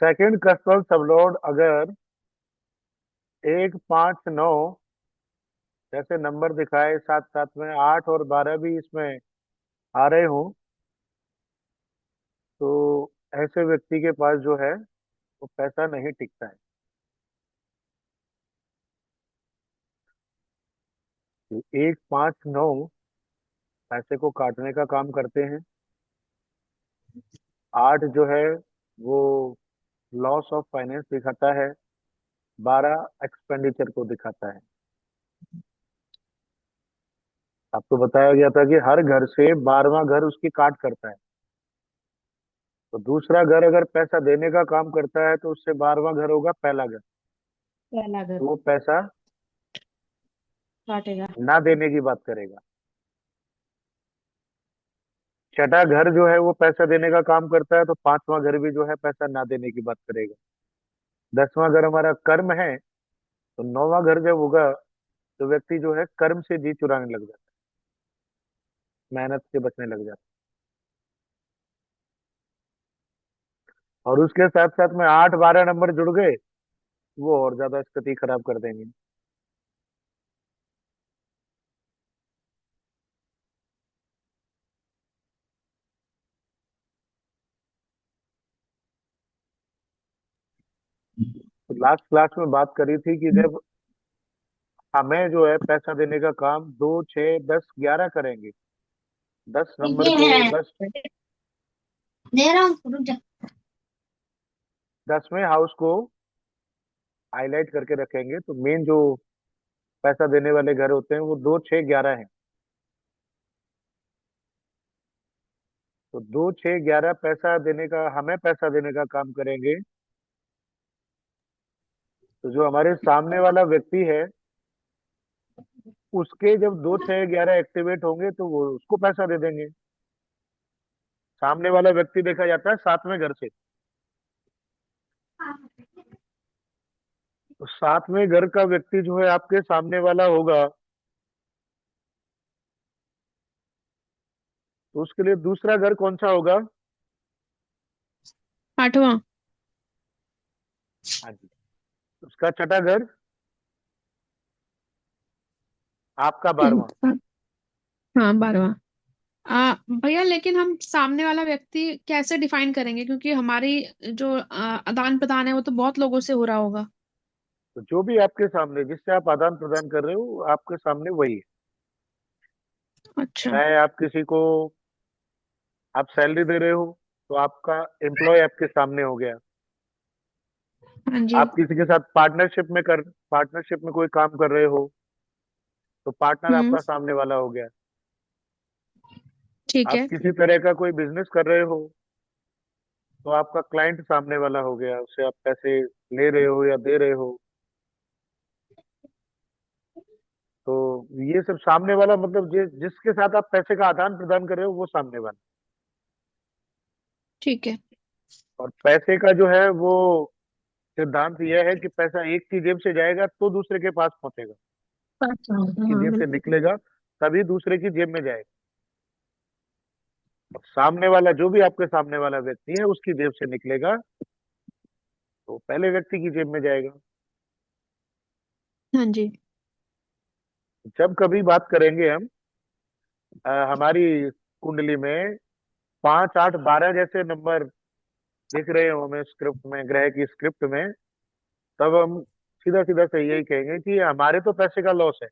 Second customer सबलोड अगर 1, 5, 9 जैसे number दिखाए, साथ साथ में 8 और 12 भी इसमें आ रहे हो, तो ऐसे व्यक्ति के पास जो है वो पैसा नहीं टिकता है। तो 1, 5, 9 पैसे को काटने का काम करते हैं। 8 जो है वो लॉस ऑफ फाइनेंस दिखाता है। 12 एक्सपेंडिचर को दिखाता है। आपको बताया गया था कि हर घर से 12वां घर उसकी काट करता है। तो दूसरा घर अगर पैसा देने का काम करता है तो उससे 12वां घर होगा पहला घर। पहला घर तो वो पैसा काटेगा। ना देने की बात करेगा। छठा घर जो है वो पैसा देने का काम करता है, तो 5वां घर भी जो है पैसा ना देने की बात करेगा। 10वां घर हमारा कर्म है, तो 9वां घर जब होगा तो व्यक्ति जो है कर्म से जी चुराने लग जाता है, मेहनत से बचने लग जाता है। और उसके साथ साथ में 8, 12 नंबर जुड़ गए, वो और ज्यादा स्थिति खराब कर देंगे। तो लास्ट क्लास में बात करी थी कि जब हमें जो है पैसा देने का काम 2, 6, 10, 11 करेंगे, 10 नंबर ये को है, 10, दे रहा हूँ, रुक जा। 10वें हाउस को हाईलाइट करके रखेंगे, तो मेन जो पैसा देने वाले घर होते हैं वो 2, 6, 11 हैं। तो 2, 6, 11 पैसा देने का, हमें पैसा देने का काम करेंगे। तो जो हमारे सामने वाला व्यक्ति है उसके जब 2, 6, 11 एक्टिवेट होंगे तो वो उसको पैसा दे देंगे। सामने वाला व्यक्ति देखा जाता है 7वें घर से। तो 7वें घर का व्यक्ति जो है आपके सामने वाला होगा, तो उसके लिए दूसरा घर कौन सा होगा? 8वां। हाँ जी, उसका छठा घर आपका 12वां। हाँ, 12वां। भैया, लेकिन हम सामने वाला व्यक्ति कैसे डिफाइन करेंगे, क्योंकि हमारी जो आदान प्रदान है वो तो बहुत लोगों से हो रहा होगा। तो जो भी आपके सामने, जिससे आप आदान प्रदान कर रहे हो, आपके सामने वही है। अच्छा। चाहे आप किसी को आप सैलरी दे रहे हो, तो आपका एम्प्लॉय आपके सामने हो गया। हाँ जी। आप किसी के साथ पार्टनरशिप में कोई काम कर रहे हो, तो पार्टनर हम्म। आपका सामने वाला हो गया। ठीक आप है। किसी तरह का कोई बिजनेस कर रहे हो, तो आपका क्लाइंट सामने वाला हो गया, उससे आप पैसे ले रहे हो या दे रहे हो। तो ये सब सामने वाला, मतलब जिसके साथ आप पैसे का आदान प्रदान कर रहे हो वो सामने वाला। ठीक है। और पैसे का जो है वो सिद्धांत यह है कि पैसा एक की जेब से जाएगा तो दूसरे के पास पहुंचेगा। अच्छा। की हाँ, जेब से बिल्कुल। निकलेगा तभी दूसरे की जेब में जाएगा। और सामने वाला, जो भी आपके सामने वाला व्यक्ति है, उसकी जेब से निकलेगा तो पहले व्यक्ति की जेब में जाएगा। हाँ जी। जब कभी बात करेंगे हम हमारी कुंडली में 5, 8, 12 जैसे नंबर दिख रहे हो हमें स्क्रिप्ट में, ग्रह की स्क्रिप्ट में, तब हम सीधा सीधा से यही कहेंगे कि हमारे तो पैसे का लॉस है,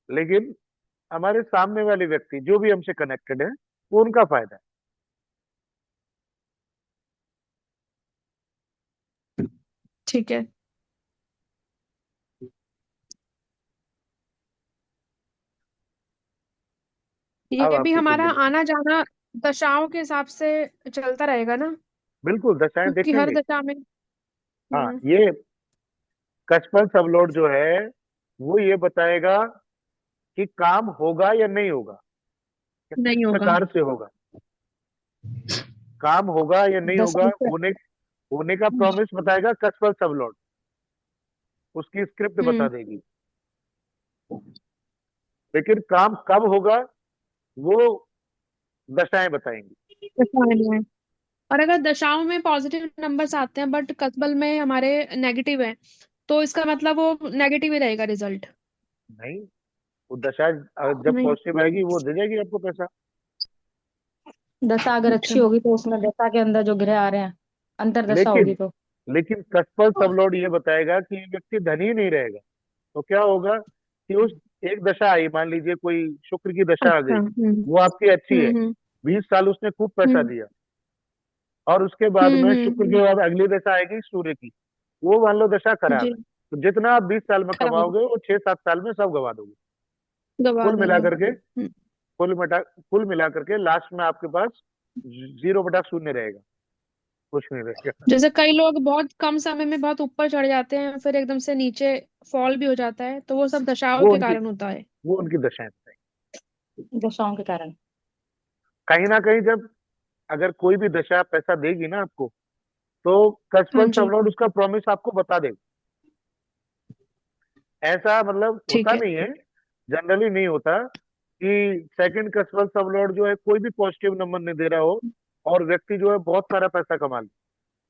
लेकिन हमारे सामने वाले व्यक्ति जो भी हमसे कनेक्टेड है वो उनका फायदा है। ठीक है। अब ये भी आपकी हमारा कुंडली, आना जाना दशाओं के हिसाब से चलता रहेगा ना, बिल्कुल दशाएं क्योंकि हर देखेंगे। दशा में। हाँ, हम्म। ये कचपल सबलोड जो है वो ये बताएगा कि काम होगा या नहीं होगा, या किस नहीं होगा। प्रकार से होगा। काम होगा या नहीं होगा, दशा से। होने होने का प्रॉमिस बताएगा कचपल सबलोड, उसकी स्क्रिप्ट बता हम्म। देगी। लेकिन काम कब होगा वो दशाएं बताएंगी। दशाएं में। और अगर दशाओं में पॉजिटिव नंबर्स आते हैं बट कसबल में हमारे नेगेटिव है, तो इसका मतलब वो नेगेटिव ही रहेगा रिजल्ट। नहीं, वो दशा जब नहीं। पॉजिटिव आएगी वो दे देगी आपको पैसा। दशा अगर अच्छा। अच्छी होगी तो उसमें दशा के अंदर जो ग्रह आ रहे हैं, अंतरदशा होगी लेकिन तो। लेकिन कस्पल सबलॉर्ड ये बताएगा कि ये व्यक्ति धनी नहीं रहेगा। तो क्या होगा कि उस एक दशा आई, मान लीजिए कोई शुक्र की दशा आ अच्छा। गई, वो आपकी अच्छी है, हम्म 20 साल उसने खूब पैसा हम्म दिया, और उसके बाद में शुक्र हम्म। के बाद अगली दशा आएगी सूर्य की, वो मान लो दशा खराब जी। है, तो जितना आप 20 साल में खराब। कमाओगे वो 6-7 साल में सब गवा दोगे। दबा कुल देंगे। मिलाकर के कुल मिलाकर के लास्ट में आपके पास 0/0 रहेगा, कुछ नहीं रहेगा। जैसे कई लोग बहुत कम समय में बहुत ऊपर चढ़ जाते हैं, फिर एकदम से नीचे फॉल भी हो जाता है, तो वो सब दशाओं वो के उनकी कारण होता है। वो उनकी दशाएं बताएंगी। दशाओं के कारण। कहीं ना कहीं जब अगर कोई भी दशा पैसा देगी ना आपको, तो हाँ कस्पल जी। सबलॉर्ड उसका प्रॉमिस आपको बता देगा। ऐसा मतलब ठीक होता है। नहीं है, जनरली नहीं होता कि सेकंड कस्पल सबलॉर्ड जो है कोई भी पॉजिटिव नंबर नहीं दे रहा हो और व्यक्ति जो है बहुत सारा पैसा कमा ले।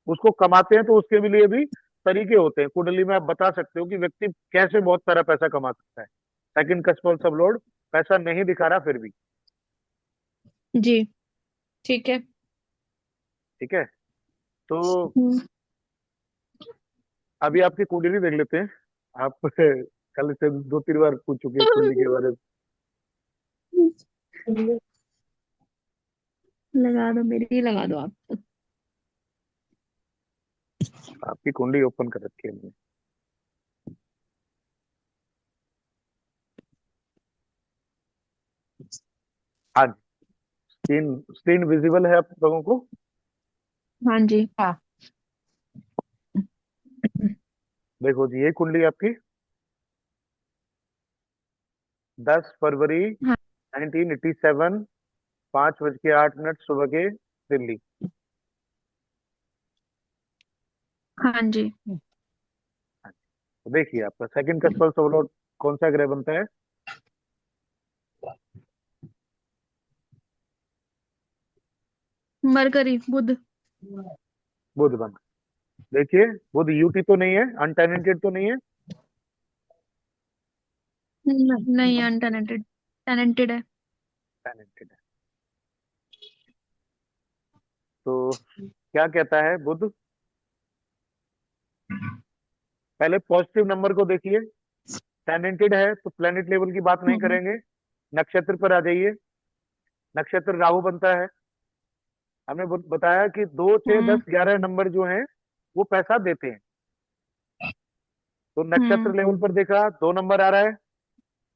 उसको कमाते हैं तो उसके भी लिए भी तरीके होते हैं, कुंडली में आप बता सकते हो कि व्यक्ति कैसे बहुत सारा पैसा कमा सकता है। सेकंड कस्पल सबलॉर्ड पैसा नहीं दिखा रहा फिर भी। जी। ठीक है। ठीक है, तो हम्म। अभी आपकी कुंडली देख लेते हैं। आप कल से 2-3 बार पूछ चुके हैं कुंडली के बारे में। लगा दो, मेरी ही लगा दो आप। आपकी कुंडली ओपन कर रखी है हमने। हाँ जी, स्क्रीन स्क्रीन विजिबल है आप लोगों को? हाँ जी। हाँ। देखो जी, ये कुंडली आपकी 10 फरवरी हाँ। 1987, 5:08 सुबह के, दिल्ली। हाँ जी। तो देखिए आपका सेकंड कस्पल सोलर कौन सा ग्रह बनता है? मरकरी, बुध। बुध बन। देखिए, बुध यूटी तो नहीं है, अनटेनेंटेड तो नहीं है। नहीं, अनटेनेंटेड। टेनेंटेड है। टेनेंटेड है। तो क्या कहता है बुध? पहले पॉजिटिव नंबर को देखिए। टेनेंटेड है तो प्लेनेट लेवल की बात नहीं हम्म करेंगे। नक्षत्र पर आ जाइए। नक्षत्र राहु बनता है। हमने बताया कि 2, 6, 10, 11 नंबर जो हैं वो पैसा देते हैं। तो नक्षत्र हम्म। लेवल पर देखा, 2 नंबर आ रहा है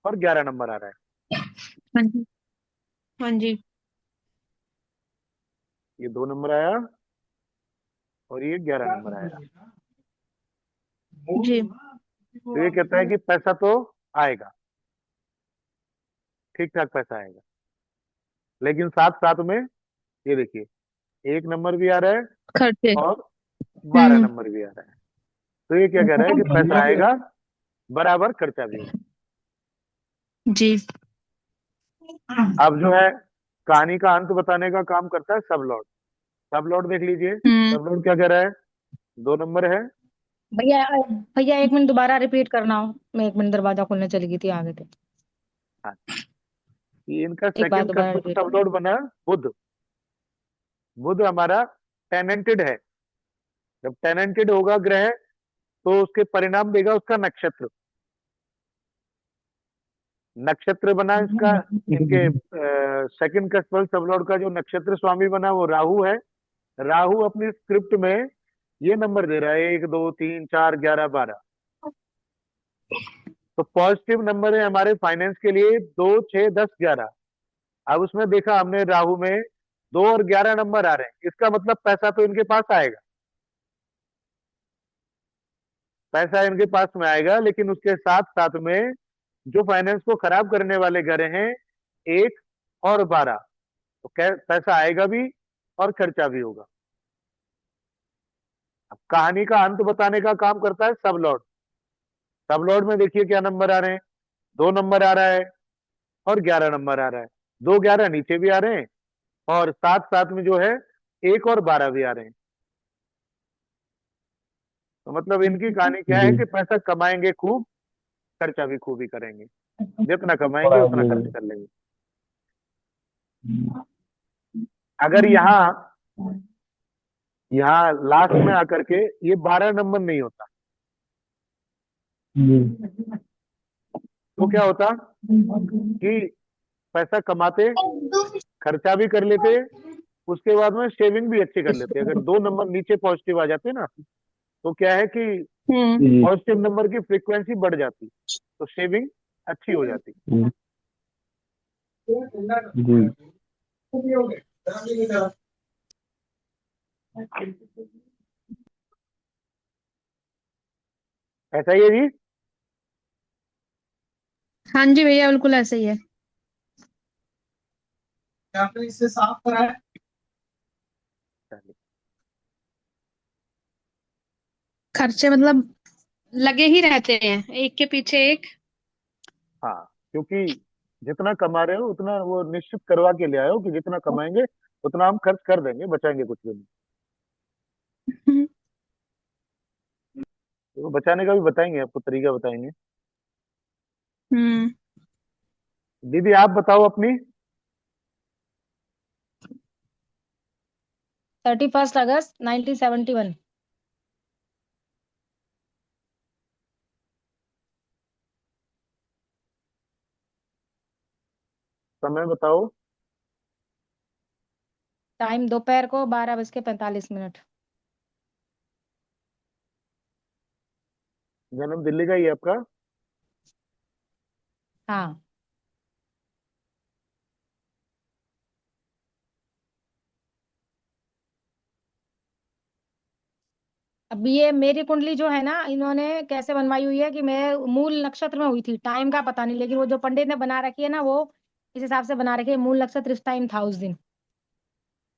और 11 नंबर आ रहा है। हाँ जी। हाँ जी। ये 2 नंबर आया और ये 11 नंबर आया। जी। तो ये कहता है कि पैसा तो आएगा, ठीक ठाक पैसा आएगा, लेकिन साथ साथ में ये देखिए, 1 नंबर भी आ रहा है खर्चे। और बारह हम्म। नंबर भी आ रहा है। तो ये क्या कह रहा है कि पैसा आएगा, बराबर खर्चा भी होगा। जी। अब जो है, कहानी का अंत बताने का काम करता है सब लॉर्ड। सब लॉर्ड देख लीजिए, हम्म। सब लॉर्ड क्या कह रहा है? 2 नंबर है। भैया, भैया एक मिनट दोबारा रिपीट करना हो। मैं 1 मिनट दरवाजा खोलने चली गई थी, आ गए थे। हाँ, कि इनका एक बार सेकंड दोबारा कस्टमर रिपीट सब करना। लॉर्ड बना बुध। बुध हमारा टेनेंटेड है। जब टेनेंटेड होगा ग्रह, तो उसके परिणाम देगा उसका नक्षत्र। नक्षत्र बना इसका, इनके सेकंड कस्टमर सब लॉर्ड का जो नक्षत्र स्वामी बना वो राहु है। राहु अपनी स्क्रिप्ट में ये नंबर दे रहा है, 1, 2, 3, 4, 11, 12। तो पॉजिटिव नंबर है हमारे फाइनेंस के लिए 2, 6, 10, 11। अब उसमें देखा हमने राहु में 2 और 11 नंबर आ रहे हैं, इसका मतलब पैसा तो इनके पास आएगा। पैसा इनके पास में आएगा, लेकिन उसके साथ साथ में जो फाइनेंस को खराब करने वाले घर हैं, 1 और 12, तो पैसा आएगा भी और खर्चा भी होगा। अब कहानी का अंत बताने का काम करता है सब लॉर्ड। सब लॉर्ड में देखिए क्या नंबर आ रहे हैं। 2 नंबर आ रहा है और 11 नंबर आ रहा है। 2, 11 नीचे भी आ रहे हैं और साथ साथ में जो है 1 और 12 भी आ रहे हैं। तो मतलब इनकी कहानी क्या है जी। कि पैसा कमाएंगे खूब, खर्चा भी खूब ही करेंगे। जितना और कमाएंगे आप उतना खर्च लेंगे। कर लेंगे। अगर यहाँ यहाँ लास्ट में आकर के ये 12 नंबर नहीं होता जी। तो क्या होता कि पैसा कमाते, खर्चा भी कर लेते, उसके बाद में सेविंग भी अच्छी कर लेते। अगर 2 नंबर नीचे पॉजिटिव आ जाते ना, तो क्या है कि हम्म। जी। पॉजिटिव नंबर की फ्रीक्वेंसी बढ़ जाती, तो सेविंग अच्छी हो जाती। जी। जी। ऐसा ही है जी। हाँ जी भैया, बिल्कुल ऐसे ही है। आपने इससे साफ कराया। खर्चे मतलब लगे ही रहते हैं, एक के पीछे एक। हाँ, क्योंकि जितना कमा रहे हो उतना वो निश्चित करवा के ले आए हो कि जितना कमाएंगे उतना हम खर्च कर देंगे, बचाएंगे कुछ भी नहीं। तो बचाने का भी बताएंगे, आपको तरीका बताएंगे। हम्म। दीदी आप बताओ अपनी। 31 अगस्त 1971। समय बताओ। टाइम दोपहर को 12:45। जन्म दिल्ली का ही है आपका? हाँ। अब ये मेरी कुंडली जो है ना, इन्होंने कैसे बनवाई हुई है कि मैं मूल नक्षत्र में हुई थी, टाइम का पता नहीं, लेकिन वो जो पंडित ने बना रखी है ना, वो इस हिसाब से बना रखी है, मूल नक्षत्र इस टाइम था उस दिन।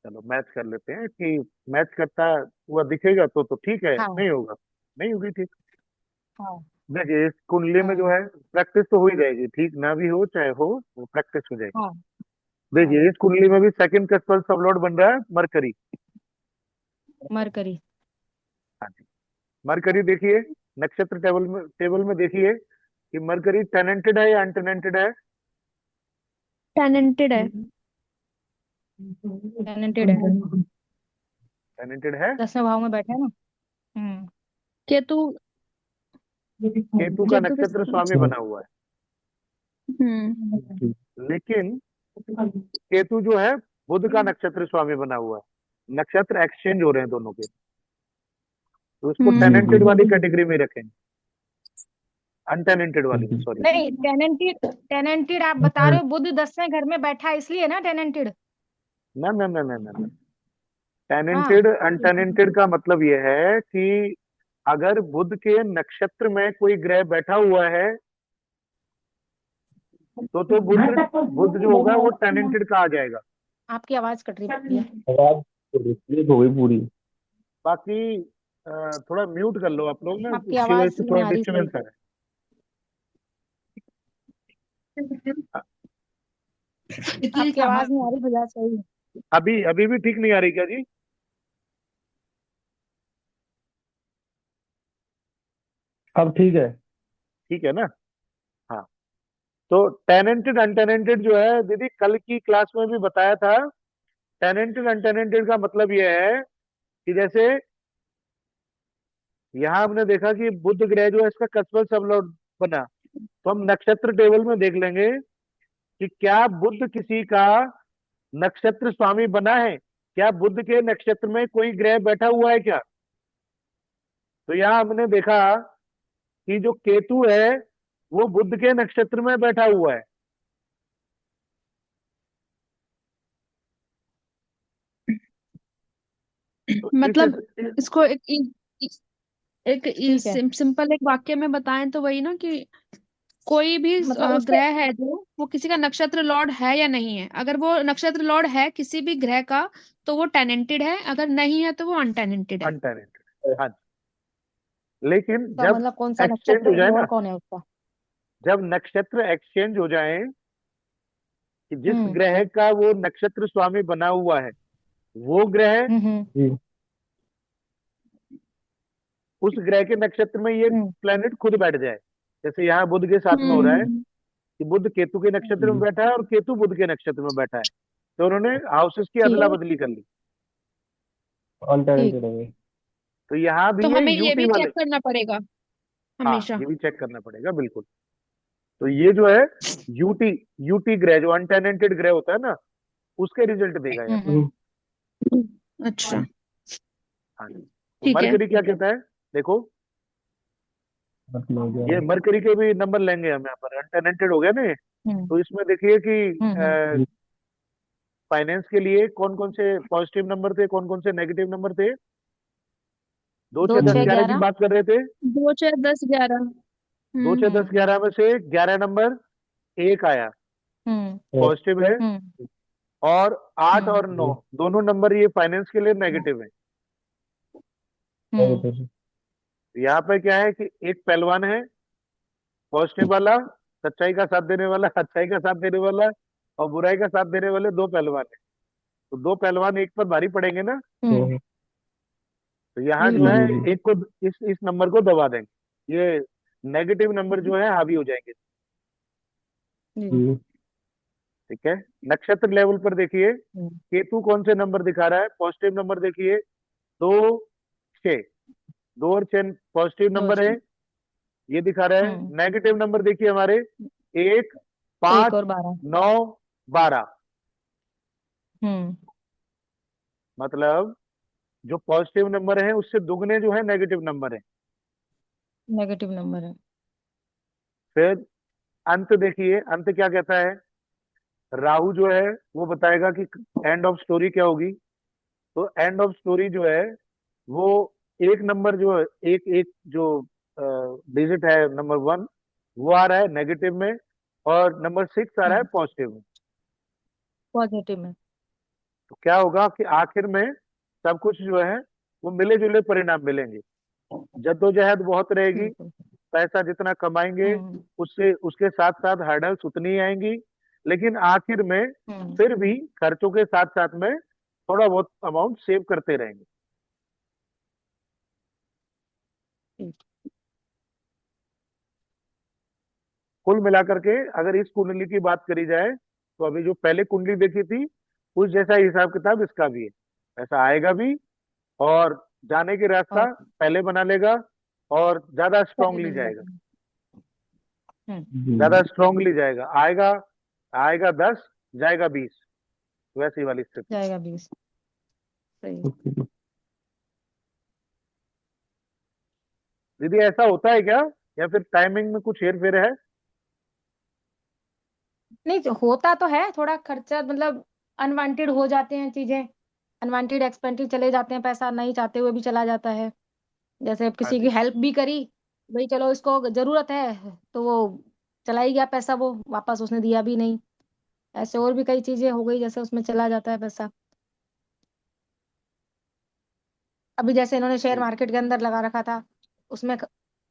चलो मैच कर लेते हैं कि मैच करता हुआ दिखेगा तो ठीक है, हाँ। नहीं होगा नहीं होगी, ठीक। हाँ। देखिए इस कुंडली में जो हाँ। है प्रैक्टिस तो हो ही जाएगी, ठीक ना भी हो चाहे हो, वो प्रैक्टिस हो जाएगी। हाँ। हाँ। देखिए इस कुंडली में भी सेकंड का स्पेल सब लॉर्ड बन रहा है मरकरी। मरकरी। हाँ जी। मरकरी देखिए नक्षत्र टेबल में देखिए कि मरकरी टेनेंटेड है या अनटेनेंटेड है। टैलेंटेड है। टैलेंटेड है। टेनेंटेड है। 10वें भाव में बैठा है ना। हम्म। केतु। केतु का केतु के नक्षत्र स्वामी बना हुआ है, हम्म। लेकिन केतु जो है बुध का नक्षत्र स्वामी बना हुआ है। नक्षत्र एक्सचेंज हो रहे हैं दोनों के, तो उसको हम्म। टेनेंटेड वाली कैटेगरी में रखेंगे, अनटेनेंटेड वाली में, सॉरी। नहीं, टेनेंटेड टेनेंटेड आप बता रहे हो, बुध 10वें घर में बैठा है इसलिए ना टेनेंटेड। ना ना ना ना ना ना, टेनेंटेड हाँ। अनटेनेंटेड का मतलब यह है कि अगर बुध के नक्षत्र में कोई ग्रह बैठा हुआ है तो बुध बुध जो होगा वो टेनेंटेड का आ जाएगा। आपकी आवाज कट रही है भैया। आवाज रिप्लेस हो गई पूरी। बाकी थोड़ा म्यूट कर लो आप लोग ना, आपकी उसकी वजह आवाज से नहीं थोड़ा आ रही डिस्टरबेंस सही। आ रहा इसलिए आपकी कहा। आवाज नहीं आ रही भैया सही। है। अभी अभी भी ठीक नहीं आ रही क्या जी? अब ठीक है। ठीक है ना? हाँ। तो टेनेंटेड अनटेनेंटेड जो है दीदी कल की क्लास में भी बताया था। टेनेंटेड अनटेनेंटेड का मतलब यह है कि जैसे यहाँ हमने देखा कि बुध ग्रह जो है इसका कस्बल सब लॉर्ड बना, तो हम नक्षत्र टेबल में देख लेंगे कि क्या बुध किसी का नक्षत्र स्वामी बना है, क्या बुध के नक्षत्र में कोई ग्रह बैठा हुआ है क्या। तो यहाँ हमने देखा कि जो केतु है वो बुध के नक्षत्र में बैठा हुआ है। तो मतलब इस इसको एक ठीक है। सिंपल एक वाक्य में बताएं तो वही ना कि कोई भी मतलब उससे ग्रह है जो वो किसी का नक्षत्र लॉर्ड है या नहीं है। अगर वो नक्षत्र लॉर्ड है किसी भी ग्रह का तो वो टेनेंटेड है, अगर नहीं है तो वो अनटेनेंटेड है। अनटेनेंटेड, हाँ जी। लेकिन का जब मतलब कौन सा एक्सचेंज हो नक्षत्र जाए लॉर्ड ना, कौन है उसका। जब नक्षत्र एक्सचेंज हो जाए कि जिस हम्म। ग्रह का वो नक्षत्र स्वामी बना हुआ है वो ग्रह हम्म जी। उस ग्रह के नक्षत्र में ये हम्म प्लेनेट खुद बैठ जाए। जैसे यहाँ बुध के साथ में हो रहा है हम्म कि बुध केतु के नक्षत्र में जी। बैठा है और केतु बुध के नक्षत्र में बैठा है, तो उन्होंने हाउसेस की ठीक अदला है। बदली कर ली। ठीक। अनटैलेंटेड है ये। तो यहाँ तो भी ये हमें ये यूटी भी वाले। चेक करना पड़ेगा हाँ, हमेशा। ये भी चेक करना पड़ेगा बिल्कुल। तो ये जो है यूटी, यूटी ग्रह जो अनटेनेंटेड ग्रह होता है ना, उसके रिजल्ट देगा यहाँ। हम्म। अच्छा। हाँ जी। तो ठीक है। मरकरी क्या कहता है, देखो, खत्म हो गया ये है। मरकरी के भी नंबर लेंगे हम यहाँ पर, अनटेनेंटेड हो गया ना ये। हम्म तो इसमें देखिए कि हम्म। जी। फाइनेंस के लिए कौन कौन से पॉजिटिव नंबर थे, कौन कौन से नेगेटिव नंबर थे। दो दो छह दस छह ग्यारह की ग्यारह बात कर रहे थे। 2 4 10 11। दो छह दस हम्म ग्यारह में से 11 नंबर एक आया, हम्म और पॉजिटिव है। हम्म और 8 और 9 जी। दोनों नंबर ये फाइनेंस के लिए नेगेटिव है। हम्म नेगेटिव। यहाँ पे क्या है कि एक पहलवान है, पॉजिटिव वाला, सच्चाई का साथ देने वाला, अच्छाई का साथ देने वाला, और बुराई का साथ देने वाले दो पहलवान है। तो दो पहलवान एक पर भारी पड़ेंगे ना। हम्म। तो यहाँ जो जी बिल्कुल। है जी जी एक को, इस नंबर को दबा देंगे, ये नेगेटिव नंबर जो है हावी हो जाएंगे। जी। जी। ठीक है। नक्षत्र लेवल पर देखिए, हम्म। केतु कौन से नंबर दिखा रहा है, पॉजिटिव नंबर देखिए, 2 6, 2 और 6 पॉजिटिव दो नंबर है, छः। ये दिखा रहा है। हम्म। नेगेटिव नंबर देखिए हमारे, 1 1 5 और 12। 9 12। हम्म। मतलब जो पॉजिटिव नंबर है उससे दुगने जो है नेगेटिव नंबर है। नेगेटिव नंबर है। फिर अंत देखिए, अंत क्या कहता है। राहु जो है वो बताएगा कि एंड ऑफ स्टोरी क्या होगी। तो एंड ऑफ स्टोरी जो है वो एक नंबर जो है, एक एक जो डिजिट है, नंबर 1, वो आ रहा है नेगेटिव में, और नंबर 6 आ रहा है हम्म। पॉजिटिव में। पॉजिटिव में। तो क्या होगा कि आखिर में सब कुछ जो है वो मिले जुले परिणाम मिलेंगे। जद्दोजहद बहुत रहेगी, बिल्कुल। पैसा जितना कमाएंगे हम्म उससे उसके साथ साथ हर्डल्स उतनी ही आएंगी, लेकिन आखिर में हम्म। फिर भी खर्चों के साथ साथ में थोड़ा बहुत अमाउंट सेव करते रहेंगे। ठीक। कुल मिलाकर के अगर इस कुंडली की बात करी जाए, तो अभी जो पहले कुंडली देखी थी उस जैसा हिसाब किताब इसका भी है, ऐसा आएगा भी। और जाने की रास्ता और पहले बना लेगा, और ज्यादा पहले स्ट्रांगली बन जाएगा। जाता है। हम्म। ज्यादा जी। स्ट्रांगली जाएगा, आएगा, आएगा 10, जाएगा 20, वैसी वाली स्थिति। जाएगा 20। सही। ओके। दीदी ऐसा होता है क्या, या फिर टाइमिंग में कुछ हेर फेर है। नहीं तो होता तो है थोड़ा खर्चा, मतलब अनवांटेड हो जाते हैं चीजें, अनवांटेड एक्सपेंडिचर चले जाते हैं, पैसा नहीं चाहते हुए भी चला जाता है। जैसे अब हाँ किसी की जी। हेल्प भी करी, भाई चलो इसको जरूरत है, तो वो चला ही गया पैसा, वो वापस उसने दिया भी नहीं। ऐसे और भी कई चीजें हो गई जैसे उसमें चला जाता है पैसा। अभी जैसे इन्होंने शेयर जी। मार्केट के अंदर लगा रखा था, उसमें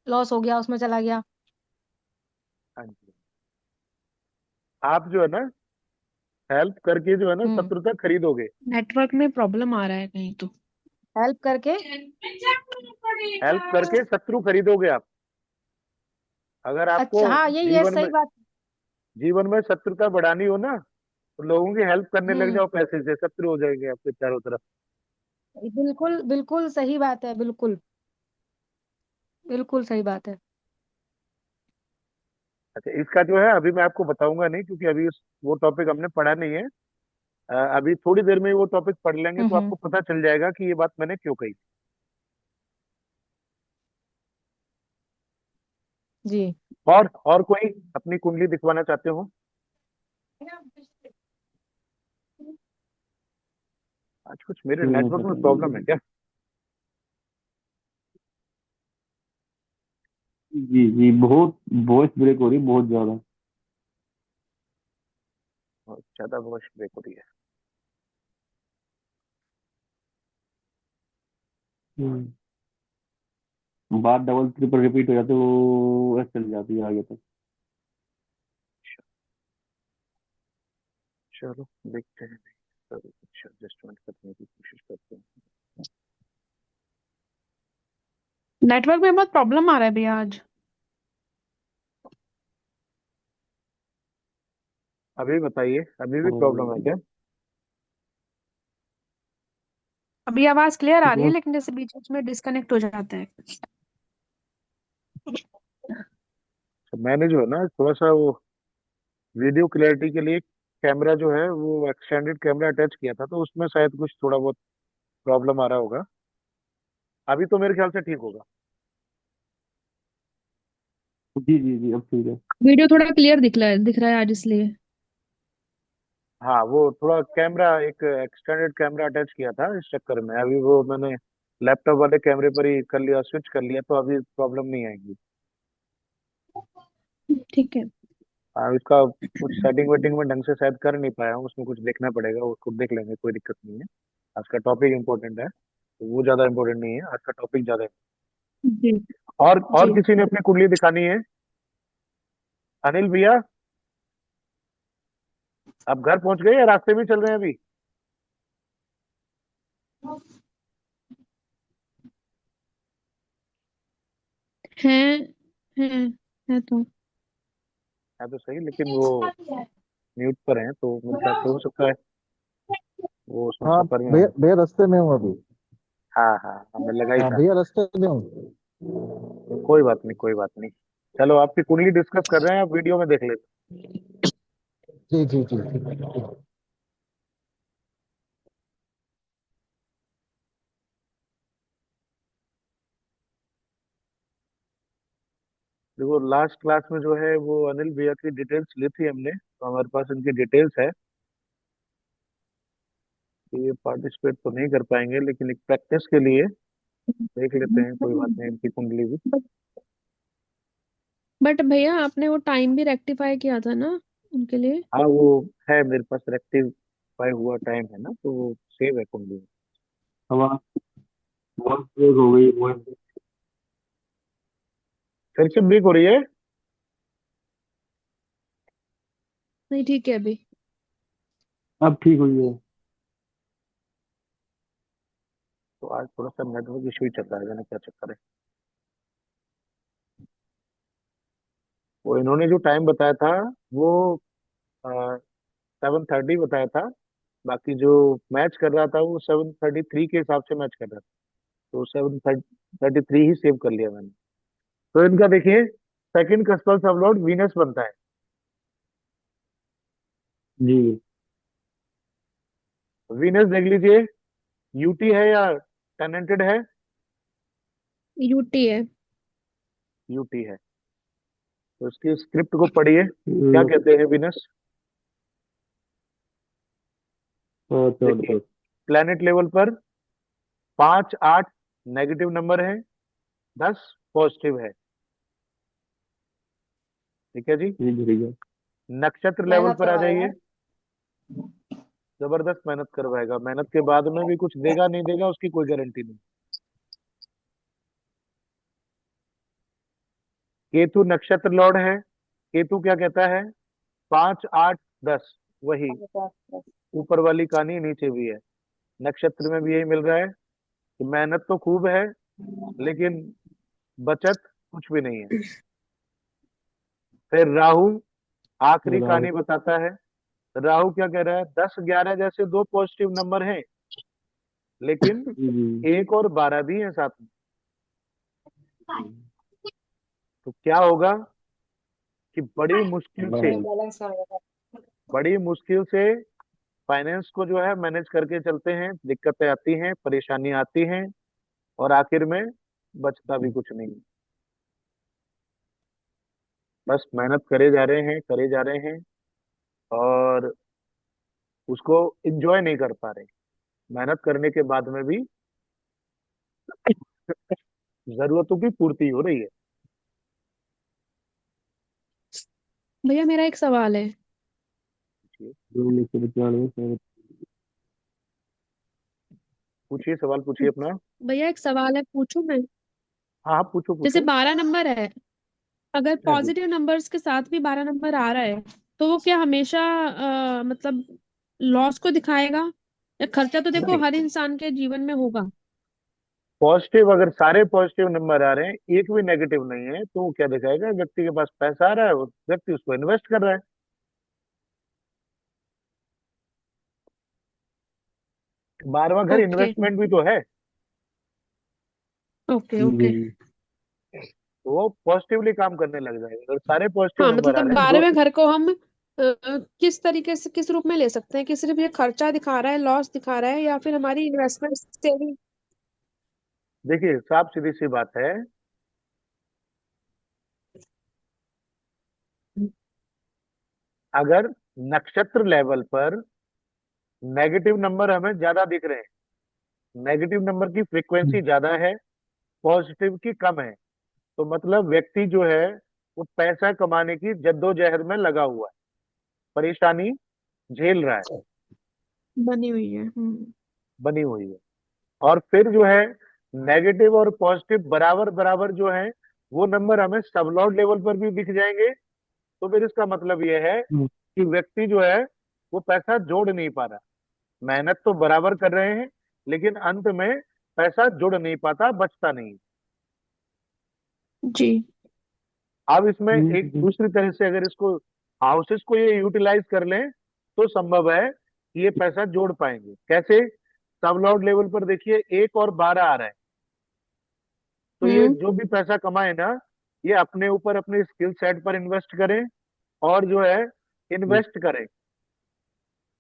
लॉस हो गया, उसमें चला गया। हाँ जी। आप जो है ना, हेल्प करके जो है ना हम्म। शत्रुता खरीदोगे। नेटवर्क में प्रॉब्लम आ रहा है कहीं तो। हेल्प करके। हेल्प करके शत्रु खरीदोगे आप। अगर आपको अच्छा हाँ, यही है, जीवन में, सही बात। जीवन में शत्रुता बढ़ानी हो ना, तो लोगों की हेल्प करने लग हम्म। जाओ, पैसे से शत्रु हो जाएंगे आपके चारों तरफ। बिल्कुल बिल्कुल सही बात है, बिल्कुल बिल्कुल सही बात है। अच्छा, इसका जो है अभी मैं आपको बताऊंगा नहीं, क्योंकि अभी वो टॉपिक हमने पढ़ा नहीं है। अभी थोड़ी देर में ही वो टॉपिक पढ़ लेंगे तो हम्म। आपको पता चल जाएगा कि ये बात मैंने क्यों कही। जी। और कोई अपनी कुंडली दिखवाना चाहते हो। आज कुछ मेरे नहीं नेटवर्क में पता प्रॉब्लम है नहीं। क्या। जी जी, बहुत वॉइस ब्रेक हो रही है, बहुत ज्यादा। बहुत ज्यादा वॉइस ब्रेक हो रही है। बात डबल ट्रिपल रिपीट हो जाती है, वो ऐसे चल जाती है आगे तक। चलो देखते हैं। कुछ एडजस्टमेंट करने की कोशिश करते हैं। नेटवर्क में बहुत प्रॉब्लम आ रहा है भैया आज। अभी बताइए, अभी भी प्रॉब्लम है क्या? अभी आवाज क्लियर आ रही है, वो लेकिन जैसे बीच बीच में डिस्कनेक्ट हो जाता है। तो मैंने जो है ना थोड़ा सा वो वीडियो क्लैरिटी के लिए कैमरा जो है वो एक्सटेंडेड कैमरा अटैच किया था, तो उसमें शायद कुछ थोड़ा बहुत प्रॉब्लम आ रहा होगा। अभी तो मेरे ख्याल से ठीक होगा। जी जी जी, अब ठीक है। वीडियो थोड़ा क्लियर दिख रहा है आज इसलिए। हाँ, वो थोड़ा कैमरा एक एक्सटेंडेड कैमरा अटैच किया था, इस चक्कर में अभी वो मैंने लैपटॉप वाले कैमरे पर ही कर लिया, स्विच कर लिया, तो अभी प्रॉब्लम नहीं आएगी। ठीक है। इसका कुछ सेटिंग वेटिंग में ढंग से शायद कर नहीं पाया हूँ, उसमें कुछ देखना पड़ेगा, उसको देख लेंगे, कोई दिक्कत नहीं है। आज का टॉपिक इम्पोर्टेंट है, तो वो ज्यादा इम्पोर्टेंट नहीं है, आज का टॉपिक ज्यादा है। जी और जी। किसी ने अपनी कुंडली दिखानी है? अनिल भैया, आप घर पहुंच गए या रास्ते में चल रहे हैं अभी? है है है तो। है तो सही, लेकिन वो म्यूट पर हैं, तो मेरे ख्याल से हो सकता है वो उसमें हाँ सफर में भैया, हो। भैया रास्ते में हूँ अभी। हाँ हाँ, हमें लगा ही हाँ था। भैया रास्ते में हूँ। कोई बात नहीं, कोई बात नहीं। चलो, आपकी कुंडली डिस्कस कर रहे हैं, आप वीडियो में देख लेते। जी जी जी जी। देखो, लास्ट क्लास में जो है वो अनिल भैया की डिटेल्स ली थी हमने, तो हमारे पास इनकी डिटेल्स है। तो ये पार्टिसिपेट तो नहीं कर पाएंगे, लेकिन एक प्रैक्टिस के लिए देख लेते हैं, कोई बात नहीं, इनकी कुंडली भी। बट भैया आपने वो टाइम भी रेक्टिफाई किया था ना उनके लिए। हाँ, वो है मेरे पास, रेक्टिफाई हुआ टाइम है ना, तो वो सेव है कुंडली में। आवाज बहुत तेज हो गई वो। फिर से ब्रेक हो रही है? नहीं ठीक है अभी। अब ठीक हुई है। तो आज थोड़ा सा नेटवर्क इशू ही चल रहा है, जाने क्या चक्कर है। वो इन्होंने जो टाइम बताया था वो 7:30 बताया था। बाकी जो मैच कर रहा था वो 7:33 के हिसाब से मैच कर रहा था, तो 7:33 ही सेव कर लिया मैंने। तो इनका देखिए, सेकंड कस्टल सबलॉर्ड वीनस बनता है। जी। वीनस देख लीजिए, यूटी है या टेनेंटेड है? यूटी है। यूटी है। तो इसकी स्क्रिप्ट को पढ़िए, क्या कहते हैं वीनस। थर्ड देखिए, थर्ड। प्लेनेट लेवल पर 5 8 नेगेटिव नंबर है, 10 पॉजिटिव है। ठीक है जी। ठीक है ठीक है। नक्षत्र लेवल मेहनत पर आ करवाएगा। जाइए, जबरदस्त मेहनत करवाएगा, मेहनत के बाद में भी कुछ देगा नहीं देगा उसकी कोई गारंटी नहीं। केतु नक्षत्र लॉर्ड है। केतु क्या कहता है? 5 8 10, वही ऊपर वाली कहानी नीचे भी है, नक्षत्र में भी यही मिल रहा है कि मेहनत तो खूब है, लेकिन बचत कुछ भी नहीं है। फिर राहु आखिरी राहुल। कहानी बताता है। राहु क्या कह रहा है? 10 11 जैसे दो पॉजिटिव नंबर हैं, लेकिन जी जी। 1 और 12 भी हैं साथ में। तो क्या होगा कि राहुल। बैलेंस करेगा। बड़ी मुश्किल से फाइनेंस को जो है मैनेज करके चलते हैं, दिक्कतें आती हैं, परेशानी आती हैं, और आखिर में बचता भी कुछ नहीं। बस मेहनत करे जा रहे हैं, करे जा रहे हैं, और उसको एंजॉय नहीं कर पा रहे। मेहनत करने के बाद में भी जरूरतों की पूर्ति हो रही है। भैया मेरा एक सवाल है। 1995। पूछिए, सवाल पूछिए अपना। भैया एक सवाल है, पूछूं मैं? हाँ हाँ, पूछो जैसे पूछो। 12 नंबर है, अगर हाँ जी। पॉजिटिव नंबर्स के साथ भी 12 नंबर आ रहा है, तो वो क्या हमेशा मतलब लॉस को दिखाएगा? ये खर्चा तो देखो नहीं, हर इंसान के जीवन में होगा। पॉजिटिव अगर सारे पॉजिटिव नंबर आ रहे हैं, एक भी नेगेटिव नहीं है, तो वो क्या दिखाएगा? व्यक्ति के पास पैसा आ रहा है, वो व्यक्ति उसको इन्वेस्ट कर रहा है। 12वां घर ओके इन्वेस्टमेंट भी तो है। ओके जी ओके। जी। तो वो पॉजिटिवली काम करने लग जाएगा अगर सारे पॉजिटिव हाँ नंबर आ मतलब रहे हैं। दो 12वें घर को हम किस तरीके से, किस रूप में ले सकते हैं कि सिर्फ ये खर्चा दिखा रहा है, लॉस दिखा रहा है, या फिर हमारी इन्वेस्टमेंट सेविंग। देखिए, साफ सीधी सी बात है, अगर नक्षत्र लेवल पर नेगेटिव नंबर हमें ज्यादा दिख रहे हैं, नेगेटिव नंबर की फ्रीक्वेंसी ज्यादा है, पॉजिटिव की कम है, तो मतलब व्यक्ति जो है वो पैसा कमाने की जद्दोजहद में लगा हुआ है, परेशानी झेल रहा है, बनी हुई है। बनी हुई है। और फिर जो है नेगेटिव और पॉजिटिव बराबर बराबर जो है, वो नंबर हमें सबलॉर्ड लेवल पर भी दिख जाएंगे। तो फिर इसका मतलब ये है हम्म, कि व्यक्ति जो है वो पैसा जोड़ नहीं पा रहा। मेहनत तो बराबर कर रहे हैं, लेकिन अंत में पैसा जुड़ नहीं पाता, बचता नहीं। जी। अब इसमें एक जी। दूसरी तरह से अगर इसको, हाउसेस को ये यूटिलाइज कर लें, तो संभव है कि ये पैसा जोड़ पाएंगे। कैसे? सब लॉर्ड लेवल पर देखिए 1 और 12 आ रहा है, तो ये हम्म जो भी पैसा कमाए ना, ये अपने ऊपर अपने स्किल सेट पर इन्वेस्ट करें, और जो है जी इन्वेस्ट करें।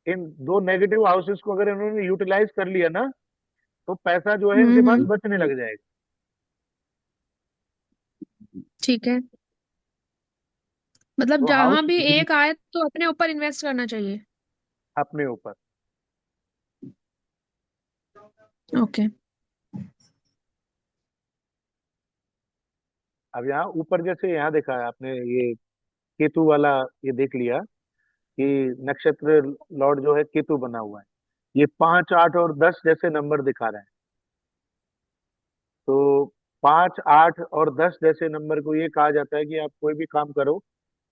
इन दो नेगेटिव हाउसेस को अगर इन्होंने यूटिलाइज कर लिया ना, तो पैसा जो है इनके पास हम्म। बचने लग जाएगा। ठीक है, मतलब तो जहां हाउस भी एक आए तो अपने ऊपर इन्वेस्ट करना चाहिए। अपने ऊपर। ओके। अब यहाँ ऊपर जैसे यहाँ देखा है आपने, ये केतु वाला, ये देख लिया कि नक्षत्र लॉर्ड जो है केतु बना हुआ है, ये 5, 8 और 10 जैसे नंबर दिखा रहा है। तो 5, 8 और 10 जैसे नंबर को ये कहा जाता है कि आप कोई भी काम करो,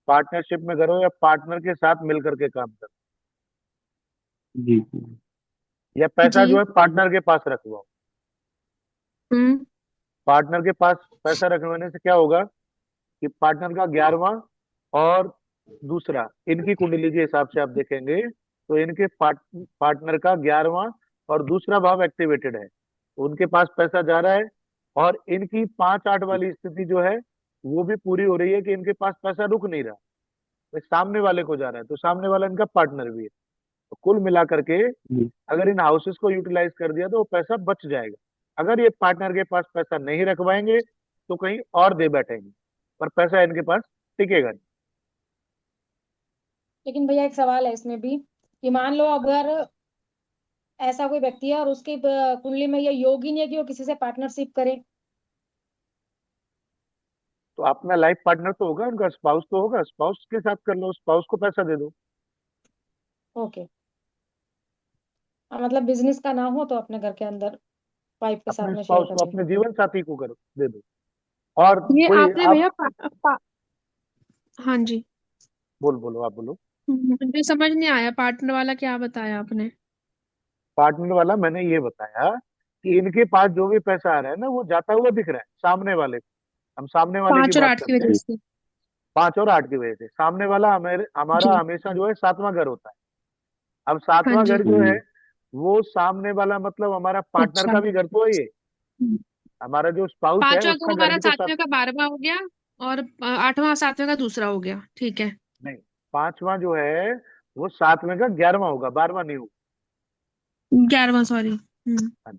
पार्टनरशिप में करो या पार्टनर के साथ मिलकर के काम करो, जी या पैसा जी। जो है पार्टनर के पास रखवाओ। हम्म पार्टनर के पास पैसा रखवाने से क्या होगा कि पार्टनर का 11वां और दूसरा, इनकी कुंडली के हिसाब से आप देखेंगे तो इनके पार्टनर का 11वां और दूसरा भाव एक्टिवेटेड है, तो उनके पास पैसा जा रहा है। और इनकी 5, 8 वाली स्थिति जो है वो भी पूरी हो रही है कि इनके पास पैसा रुक नहीं रहा, तो सामने वाले को जा रहा है, तो सामने वाला इनका पार्टनर भी है। तो कुल मिला करके जी। अगर इन हाउसेस को यूटिलाइज कर दिया तो वो पैसा बच जाएगा। अगर ये पार्टनर के पास पैसा नहीं रखवाएंगे तो कहीं और दे बैठेंगे, पर पैसा इनके पास टिकेगा नहीं। लेकिन भैया एक सवाल है इसमें भी, कि मान लो अगर ऐसा कोई व्यक्ति है और उसकी कुंडली में ये योग ही नहीं है कि वो किसी से पार्टनरशिप करे। तो अपना लाइफ पार्टनर तो होगा, उनका स्पाउस तो होगा, स्पाउस के साथ कर लो, स्पाउस को पैसा दे दो। ओके। मतलब बिजनेस का ना हो तो अपने घर के अंदर वाइफ के साथ अपने में शेयर स्पाउस कर को, ले। अपने जीवन साथी को करो, दे दो। और ये कोई आपने आप, भैया हाँ जी। बोलो आप बोलो। मुझे समझ नहीं आया, पार्टनर वाला क्या बताया आपने? पार्टनर वाला मैंने ये बताया कि इनके पास जो भी पैसा आ रहा है ना, वो जाता हुआ दिख रहा है सामने वाले को। हम सामने वाले की 5 और बात 8 की करते हैं। वजह से। 5 और 8 की वजह से सामने वाला हमारा जी। हमेशा जो है 7वां घर होता है। अब हाँ 7वां घर जी। जो है, वो सामने वाला मतलब हमारा पार्टनर अच्छा। का भी घर तो है ये। हमारा जो स्पाउस है 5वां तो उसका घर हमारा भी तो साथ। 7वें का 12वां हो गया, और 8वां 7वें का दूसरा हो गया, ठीक है। नहीं, 5वां जो है वो 7वें का 11वां होगा, 12वां नहीं होगा। 11वां, सॉरी। हाँ।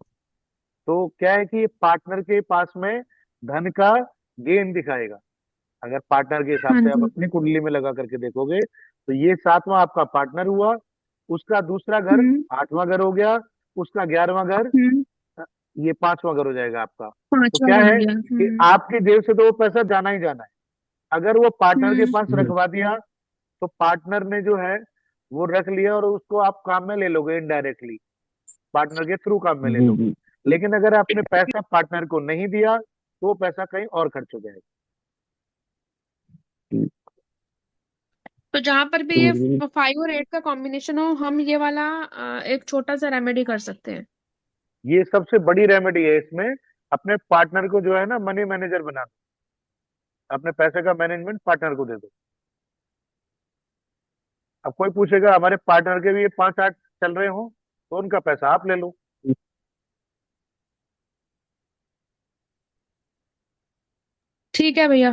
तो क्या है कि पार्टनर के पास में धन का गेन दिखाएगा। अगर पार्टनर के हिसाब हाँ से आप जी। अपनी कुंडली में लगा करके देखोगे, तो ये 7वां आपका पार्टनर हुआ, उसका दूसरा घर हम्म 8वां घर हो गया, उसका 11वां घर, हम्म। ये 5वां घर हो जाएगा आपका। तो 5वां क्या घर हो है गया। कि आपकी जेब से तो वो पैसा जाना ही जाना है। अगर वो पार्टनर के हम्म। पास रखवा दिया, तो पार्टनर ने जो है वो रख लिया और उसको आप काम में ले लोगे इनडायरेक्टली, पार्टनर के थ्रू काम में ले जी लोगे। जी। लेकिन अगर आपने पैसा पार्टनर को नहीं दिया, तो वो पैसा कहीं और खर्च हो जाएगा। जी। तो जहां पर भी ये 5 और 8 का कॉम्बिनेशन हो, हम ये वाला एक छोटा सा रेमेडी कर सकते हैं। ये सबसे बड़ी रेमेडी है इसमें। अपने पार्टनर को जो है ना मनी मैनेजर बना दो, अपने पैसे का मैनेजमेंट पार्टनर को दे दो। अब कोई पूछेगा हमारे पार्टनर के भी ये 5 8 चल रहे हो, तो उनका पैसा आप ले लो। ठीक है भैया।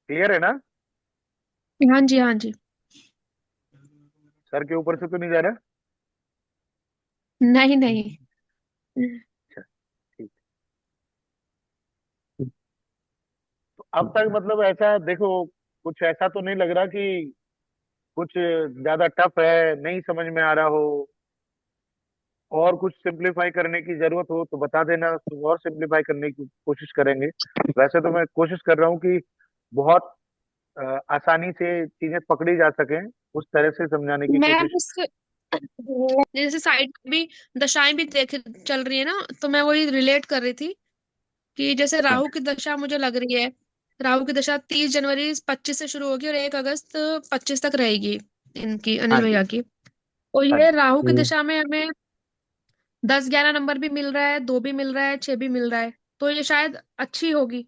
क्लियर है ना? हाँ जी, हाँ जी। सर के ऊपर से तो नहीं जा रहा? नहीं नहीं। अच्छा, ठीक। तो अब तक मतलब ऐसा देखो, कुछ ऐसा तो नहीं लग रहा कि कुछ ज्यादा टफ है, नहीं समझ में आ रहा हो, और कुछ सिंप्लीफाई करने की जरूरत हो तो बता देना, तो और सिंप्लीफाई करने की कोशिश करेंगे। वैसे तो मैं कोशिश कर रहा हूँ कि बहुत आसानी से चीजें पकड़ी जा सकें, उस तरह से समझाने की मैं कोशिश। बस जैसे साइड भी दशाएं भी देख चल रही है ना, तो मैं वही रिलेट कर रही थी कि जैसे हाँ राहु की दशा मुझे लग रही है। राहु की दशा 30 जनवरी 25 से शुरू होगी और 1 अगस्त 25 तक रहेगी, इनकी हाँ अनिल जी, भैया की। तो हाँ ये जी। राहु की दशा में हमें 10 11 नंबर भी मिल रहा है, 2 भी मिल रहा है, 6 भी मिल रहा है। तो ये शायद अच्छी होगी,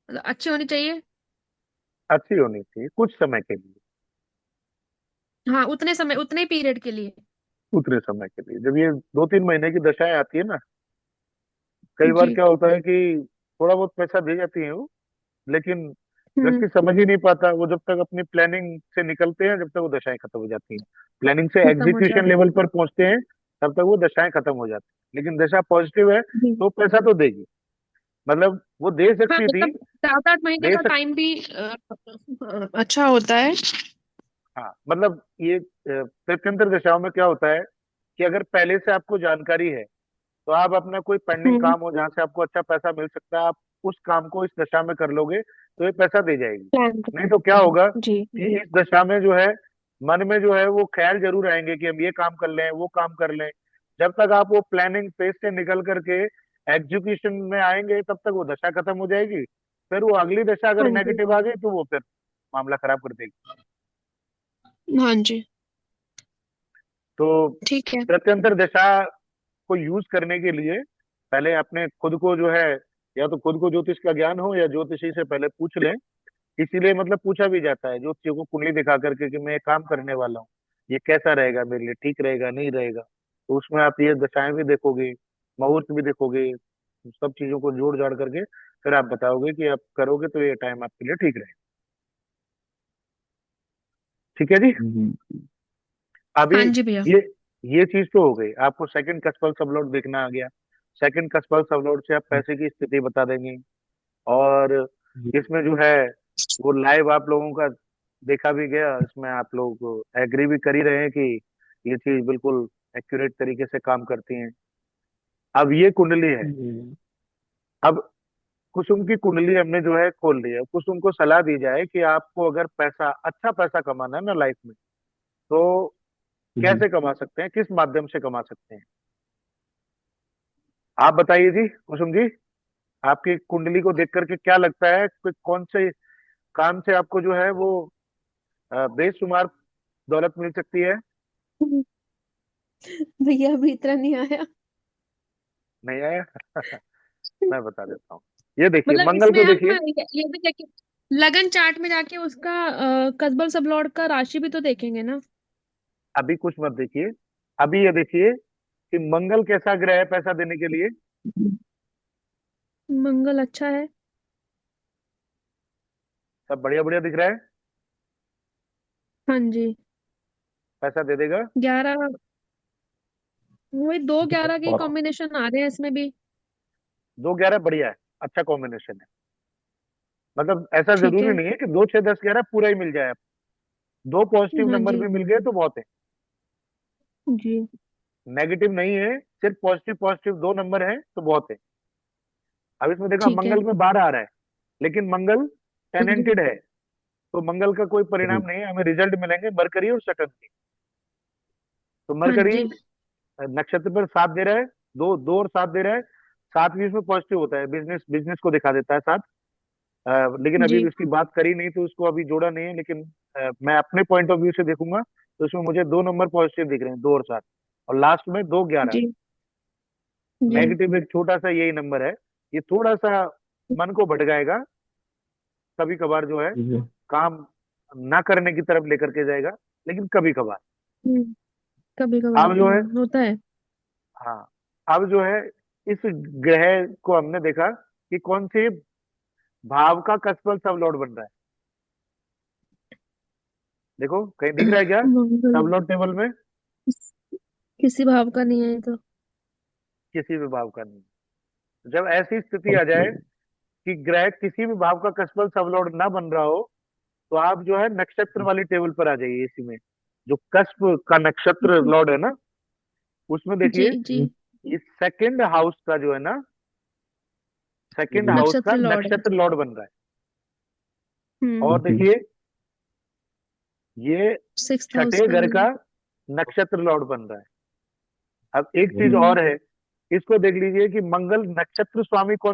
मतलब अच्छी होनी चाहिए। अच्छी होनी चाहिए कुछ समय के लिए, हाँ, उतने समय उतने पीरियड के लिए। उतने समय के लिए। जब ये 2 3 महीने की दशाएं आती है ना, कई बार जी। क्या होता है कि थोड़ा बहुत पैसा दे जाती है वो, लेकिन हम्म। व्यक्ति समझ ही नहीं पाता। वो जब तक अपनी प्लानिंग से निकलते हैं, जब तक वो दशाएं खत्म हो जाती हैं। प्लानिंग से खत्म हो एग्जीक्यूशन जाती लेवल पर पहुंचते हैं, तब तक वो दशाएं खत्म हो जाती हैं। लेकिन दशा पॉजिटिव है जी। तो पैसा तो देगी। मतलब वो दे हाँ, सकती थी, मतलब 7 8 महीने दे का सक टाइम भी अच्छा होता है। हाँ, मतलब ये प्रत्यंतर दशाओं में क्या होता है कि अगर पहले से आपको जानकारी है, तो आप अपना कोई पेंडिंग हम्म। काम हो जहां से आपको अच्छा पैसा मिल सकता है, आप उस काम को इस दशा में कर लोगे तो ये पैसा दे जाएगी। प्लान कर नहीं तो सकते क्या हैं। होगा जी। कि इस दशा में जो है, मन में जो है वो ख्याल जरूर आएंगे कि हम ये काम कर लें, वो काम कर लें। जब तक आप वो प्लानिंग फेज से निकल करके एग्जीक्यूशन में आएंगे, तब तक वो दशा खत्म हो जाएगी। फिर वो अगली दशा अगर हाँ जी। नेगेटिव आ गई तो वो फिर मामला खराब कर देगी। हाँ जी। तो ठीक है। प्रत्यंतर दशा को यूज करने के लिए पहले अपने खुद को जो है, या तो खुद को ज्योतिष का ज्ञान हो या ज्योतिषी से पहले पूछ लें। इसीलिए मतलब पूछा भी जाता है ज्योतिषी को कुंडली दिखा करके कि मैं ये काम करने वाला हूँ, ये कैसा रहेगा मेरे लिए, ठीक रहेगा नहीं रहेगा। तो उसमें आप ये दशाएं भी देखोगे, मुहूर्त भी देखोगे, सब चीजों को जोड़ जाड़ करके फिर आप बताओगे कि आप करोगे तो ये टाइम आपके लिए ठीक रहेगा। ठीक है जी। अभी हाँ जी भैया। ये ये चीज तो हो गई, आपको सेकंड कस्पल सबलॉट देखना आ गया। सेकंड कस्पल सबलॉट से आप पैसे की स्थिति बता देंगे। और इसमें जो है वो लाइव आप लोगों का देखा भी गया, इसमें आप लोग एग्री भी कर ही रहे हैं कि ये चीज बिल्कुल एक्यूरेट तरीके से काम करती है। अब ये कुंडली है। अब कुसुम की कुंडली हमने जो है खोल ली है। कुसुम को सलाह दी जाए कि आपको अगर पैसा, अच्छा पैसा कमाना है ना लाइफ में, तो कैसे कमा सकते हैं, किस माध्यम से कमा सकते हैं? आप बताइए जी कुसुम जी, आपकी कुंडली को देख करके क्या लगता है कि कौन से काम से आपको जो है वो बेशुमार दौलत मिल सकती है? भैया अभी इतना नहीं आया। नहीं आया? मैं बता देता हूँ। ये देखिए मतलब मंगल इसमें को हम देखिए। ये भी देखें, लगन चार्ट में जाके उसका कस्बल सब लॉर्ड का राशि भी तो देखेंगे ना। अभी कुछ मत देखिए, अभी ये देखिए कि मंगल कैसा ग्रह है पैसा देने के लिए। मंगल अच्छा है। सब बढ़िया बढ़िया दिख रहा है, हाँ जी। पैसा दे देगा। 11, वही 2 11 के कॉम्बिनेशन आ रहे हैं इसमें भी। 2 11 बढ़िया है, अच्छा कॉम्बिनेशन है। मतलब ऐसा ठीक जरूरी है। नहीं है कि 2 6 10 11 पूरा ही मिल जाए आपको। 2 पॉजिटिव हाँ नंबर जी। भी मिल गए तो बहुत है। जी। नेगेटिव नहीं है, सिर्फ पॉजिटिव पॉजिटिव 2 नंबर है तो बहुत है। अब इसमें देखा ठीक है। मंगल में 12 आ रहा है, लेकिन मंगल जी। टेनेंटेड है, तो मंगल का कोई परिणाम नहीं है। हमें रिजल्ट मिलेंगे मरकरी और सटर्न के। तो हाँ मरकरी जी। नक्षत्र पर साथ दे रहा है, दो दो और साथ दे रहा है। साथ भी इसमें पॉजिटिव होता है, बिजनेस बिजनेस को दिखा देता है साथ। लेकिन अभी जी। इसकी बात करी नहीं तो उसको अभी जोड़ा नहीं है, लेकिन मैं अपने पॉइंट ऑफ व्यू से देखूंगा तो इसमें मुझे 2 नंबर पॉजिटिव दिख रहे हैं, 2 और 7, और लास्ट में 2 11। जी जी नेगेटिव एक छोटा सा यही नंबर है। ये थोड़ा सा मन को भटकाएगा, कभी कभार जो है जी काम ना करने की तरफ लेकर के जाएगा, लेकिन कभी कभार। कभी कभार अब जो है, होता है। हाँ, अब जो है इस ग्रह को हमने देखा कि कौन से भाव का कस्पल सब लॉर्ड बन रहा है। देखो कहीं दिख रहा है क्या मंगल सब लॉर्ड टेबल में? किसी भाव का नहीं है ये तो। किसी भी भाव का नहीं। जब ऐसी स्थिति आ जाए कि ग्रह किसी भी भाव का कस्पल सब लॉर्ड ना बन रहा हो, तो आप जो है नक्षत्र वाली टेबल पर आ जाइए। इसी में जो कस्प का नक्षत्र लॉर्ड है ना, उसमें जी देखिए जी ये सेकंड हाउस का जो है ना, सेकंड हाउस का नक्षत्र लॉर्ड है। नक्षत्र लॉर्ड बन रहा है। और हम्म। देखिए ये 6th हाउस छठे का घर भी का है। नक्षत्र लॉर्ड बन रहा है। अब एक चीज हम्म। और है, इसको देख लीजिए कि मंगल नक्षत्र स्वामी कौन